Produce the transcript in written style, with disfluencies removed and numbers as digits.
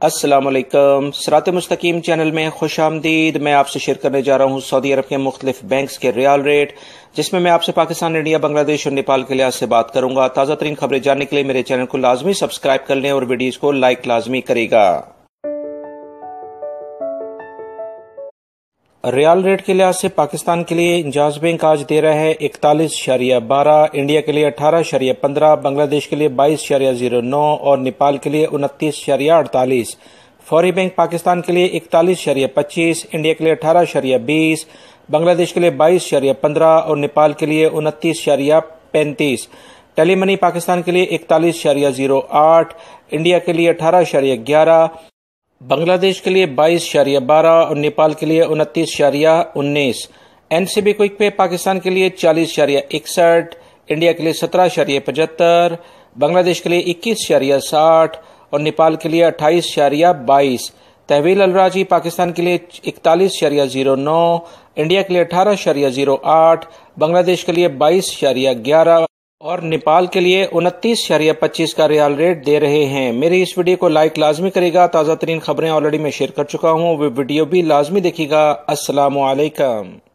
السلام علیکم، صراط مستقیم چینل میں خوش آمدید۔ میں آپ سے شیئر کرنے جا رہا ہوں سعودی عرب کے مختلف بینکس کے ریال ریٹ، جس میں آپ سے پاکستان، انڈیا، بنگلہ دیش اور نیپال کے لحاظ سے بات کروں گا۔ تازہ ترین خبریں جاننے کے لیے میرے چینل کو لازمی سبسکرائب کر لیں اور ویڈیوز کو لائک لازمی کرے گا۔ ریال ریٹ کے لحاظ سے پاکستان کے لیے انجاز بینک آج دے رہا ہے 41.12، انڈیا کے لیے 18.15، بنگلہ دیش کے لیے 22.09 اور نیپال کے لیے 29.48۔ فوری بینک پاکستان کے لیے 41.25، انڈیا کے لیے 18.20، بنگلہ دیش کے لیے 22.15 اور نیپال کے لیے 29.35۔ ٹیلی منی پاکستان کے لیے 41.08، انڈیا کے لیے 18.11، بنگلہ دیش کے لیے 22.12 اور نیپال کے لیے 29.19۔ این سی بی کوئک پے پاکستان کے لیے 40.61، انڈیا کے لیے 17.75، بنگلہ دیش کے لیے 21.60 اور نیپال کے لیے 28.22۔ تحویل الراجی پاکستان کے لیے 41.09، انڈیا کے لیے 18.08، بنگلہ دیش کے لیے 22.11 اور نیپال کے لیے 29.25 کا ریال ریٹ دے رہے ہیں۔ میری اس ویڈیو کو لائک لازمی کرے گا۔ تازہ ترین خبریں آلریڈی میں شیئر کر چکا ہوں، وہ ویڈیو بھی لازمی دیکھیے گا۔ السلام علیکم۔